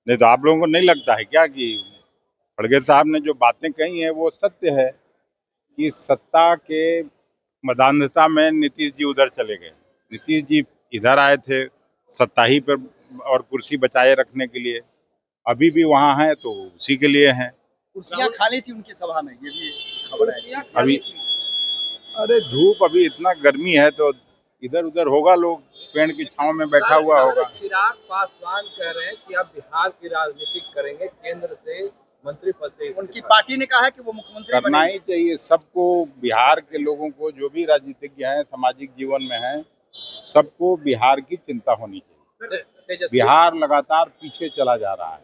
नहीं तो आप लोगों को नहीं लगता है क्या कि खड़गे साहब ने जो बातें कही हैं वो सत्य है कि सत्ता के मदान्धता में नीतीश जी उधर चले गए। नीतीश जी इधर आए थे सत्ता ही पर और कुर्सी बचाए रखने के लिए, अभी भी वहाँ हैं तो उसी के लिए हैं। कुर्सियां खाली थी उनकी सभा में, ये भी खबर है। अभी अरे धूप अभी इतना गर्मी है तो इधर उधर होगा, लोग पेड़ की छांव में बैठा हुआ होगा। चिराग पासवान कह रहे हैं कि आप बिहार की राजनीति करेंगे, केंद्र से मंत्री पद से। उनकी पार्टी ने कहा है कि वो मुख्यमंत्री करना ही चाहिए सबको। बिहार के लोगों को, जो भी राजनीतिज्ञ हैं, सामाजिक जीवन में हैं, सबको बिहार की चिंता होनी चाहिए। बिहार लगातार पीछे चला जा रहा है।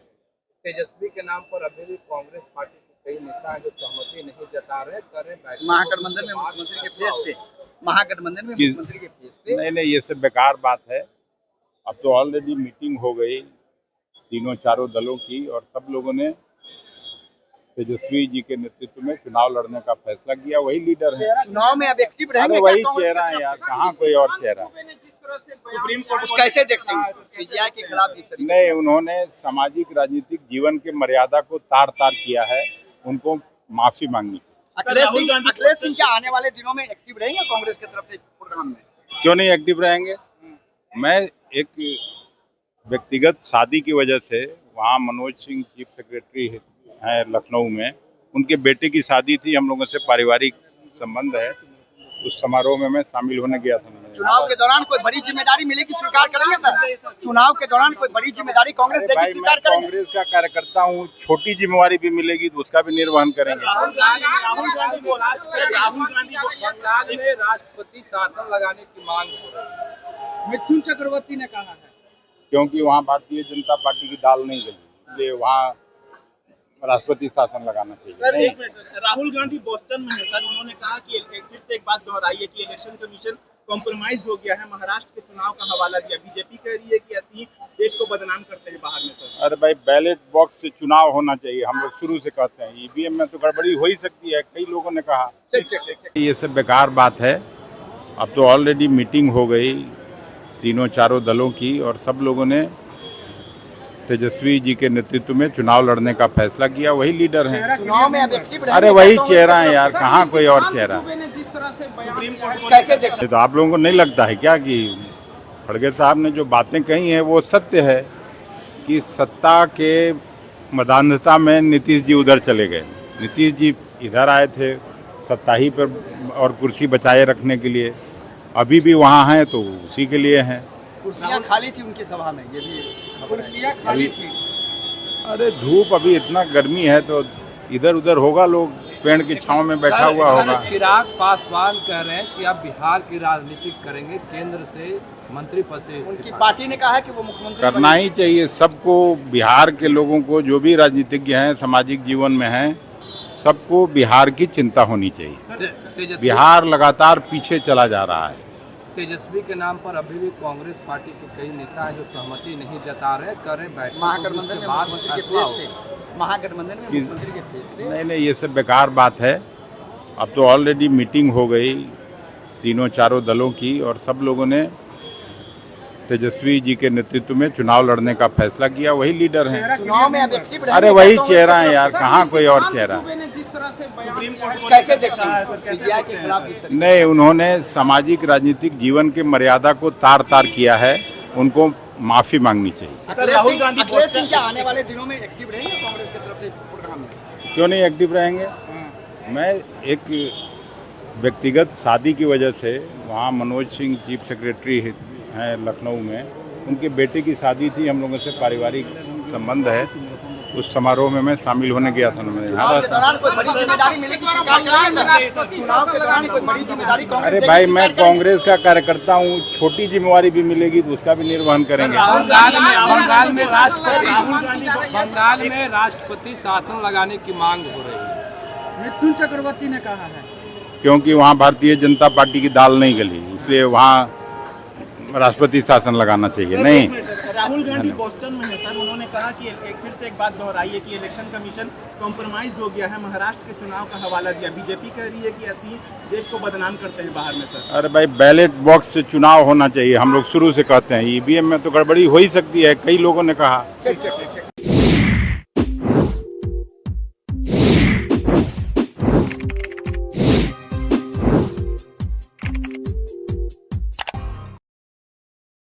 तेजस्वी के नाम पर अभी भी कांग्रेस पार्टी के कई नेता हैं जो सहमति नहीं जता रहे, कर रहे महागठबंधन में मुख्यमंत्री के फेस पे, महागठबंधन में मुख्यमंत्री के फेस पे। नहीं, ये सब बेकार बात है। अब तो ऑलरेडी मीटिंग हो गई तीनों चारों दलों की और सब लोगों ने तेजस्वी जी के नेतृत्व में चुनाव लड़ने का फैसला किया। वही लीडर है चुनाव में अब एक्टिव रहेंगे। वही चेहरा है यार, कहाँ कोई और चेहरा। सुप्रीम कोर्ट कैसे देखते हैं सीजीआई के खिलाफ? नहीं, उन्होंने सामाजिक राजनीतिक जीवन के मर्यादा को तार तार किया है, उनको माफी मांगनी चाहिए। अखिलेश सिंह क्या आने वाले दिनों में एक्टिव रहेंगे कांग्रेस की तरफ से प्रोग्राम में? क्यों नहीं एक्टिव रहेंगे। मैं एक व्यक्तिगत शादी की वजह से वहाँ मनोज सिंह चीफ सेक्रेटरी है लखनऊ में, उनके बेटे की शादी थी, हम लोगों से पारिवारिक संबंध है। उस समारोह में मैं शामिल होने गया था। चुनाव के दौरान कोई बड़ी जिम्मेदारी मिलेगी स्वीकार करेंगे सर? चुनाव के दौरान कोई बड़ी जिम्मेदारी कांग्रेस लेगी स्वीकार करेंगे? कांग्रेस का कार्यकर्ता हूँ, छोटी जिम्मेवारी भी मिलेगी तो उसका भी निर्वहन करेंगे। राहुल गांधी बंगाल में राष्ट्रपति शासन लगाने की मांग हो रही है। मिथुन चक्रवर्ती ने कहा है क्योंकि वहाँ भारतीय जनता पार्टी की दाल नहीं गली, इसलिए वहाँ राष्ट्रपति शासन लगाना चाहिए। सर एक मिनट, राहुल गांधी बोस्टन में है सर, उन्होंने कहा कि फिर से एक बात दोहराई है कि इलेक्शन कमीशन कॉम्प्रोमाइज हो गया है, महाराष्ट्र के चुनाव का हवाला दिया। बीजेपी कह रही है कि ऐसे ही देश को बदनाम करते हैं बाहर में सर। अरे भाई, बैलेट बॉक्स से चुनाव होना चाहिए, हम लोग शुरू से कहते हैं। ईवीएम में तो गड़बड़ी हो ही सकती है, कई लोगों ने कहा। ये सब बेकार बात है। अब तो ऑलरेडी मीटिंग हो गई तीनों चारों दलों की और सब लोगों ने तेजस्वी जी के नेतृत्व में चुनाव लड़ने का फैसला किया। वही लीडर है चुनाव में अब एक्टिव रहेंगे। अरे वही चेहरा है यार, कहाँ कोई और चेहरा। सुप्रीम कोर्ट कैसे देखते हैं? तो आप लोगों को नहीं लगता है क्या कि खड़गे साहब ने जो बातें कही हैं वो सत्य है कि सत्ता के मदान्धता में नीतीश जी उधर चले गए। नीतीश जी इधर आए थे सत्ता ही पर और कुर्सी बचाए रखने के लिए, अभी भी वहाँ हैं तो उसी के लिए हैं। कुर्सियां खाली थी उनकी सभा में, ये भी कुर्सियां खाली थी। अरे धूप अभी इतना गर्मी है तो इधर उधर होगा, लोग पेड़ की छांव में बैठा हुआ होगा। चिराग पासवान कह रहे हैं कि आप बिहार की राजनीति करेंगे, केंद्र से मंत्री पद से। उनकी पार्टी ने कहा है कि वो मुख्यमंत्री करना ही चाहिए सबको। बिहार के लोगों को, जो भी राजनीतिज्ञ हैं, सामाजिक जीवन में हैं, सबको बिहार की चिंता होनी चाहिए। बिहार लगातार पीछे चला जा रहा है। तेजस्वी के नाम पर अभी भी कांग्रेस पार्टी के कई नेता हैं जो सहमति नहीं जता रहे, कर रहे बैठक महागठबंधन में मुख्यमंत्री के फेस पे, महागठबंधन में मुख्यमंत्री के फेस पे। नहीं, ये सब बेकार बात है। अब तो ऑलरेडी मीटिंग हो गई तीनों चारों दलों की और सब लोगों ने तेजस्वी जी के नेतृत्व में चुनाव लड़ने का फैसला किया। वही लीडर है चुनाव में अब एक्टिव रहेंगे। अरे वही चेहरा है यार, कहाँ कोई और चेहरा। सुप्रीम कोर्ट कैसे देखते हैं सीजीआई के खिलाफ? नहीं, उन्होंने सामाजिक राजनीतिक जीवन के मर्यादा को तार तार किया है, उनको माफी मांगनी चाहिए। अखिलेश सिंह क्या आने वाले दिनों में एक्टिव रहेंगे कांग्रेस की तरफ से प्रोग्राम में? क्यों नहीं एक्टिव रहेंगे। मैं एक व्यक्तिगत शादी की वजह से वहाँ मनोज सिंह चीफ सेक्रेटरी हैं लखनऊ में, उनके बेटे की शादी थी, हम लोगों से पारिवारिक संबंध है। उस समारोह में मैं शामिल होने गया था। चुनाव के दौरान कोई बड़ी जिम्मेदारी मिलेगी स्वीकार करेंगे? चुनाव के दौरान कोई बड़ी जिम्मेदारी कांग्रेस? अरे भाई, मैं कांग्रेस का कार्यकर्ता हूँ, छोटी जिम्मेवारी भी मिलेगी तो उसका भी निर्वहन करेंगे। बंगाल में राष्ट्रपति शासन लगाने की मांग हो रही है। मिथुन चक्रवर्ती ने कहा है क्योंकि वहाँ भारतीय जनता पार्टी की दाल नहीं गली, इसलिए वहाँ राष्ट्रपति शासन लगाना चाहिए। नहीं, राहुल गांधी बोस्टन में है सर, उन्होंने कहा कि फिर से एक बात दोहराई है कि इलेक्शन कमीशन कॉम्प्रोमाइज हो गया है, महाराष्ट्र के चुनाव का हवाला दिया। बीजेपी कह रही है कि ऐसे ही देश को बदनाम करते हैं बाहर में सर। अरे भाई, बैलेट बॉक्स से चुनाव होना चाहिए, हम लोग शुरू से कहते हैं। ईवीएम में तो गड़बड़ी हो ही सकती है, कई लोगों ने कहा।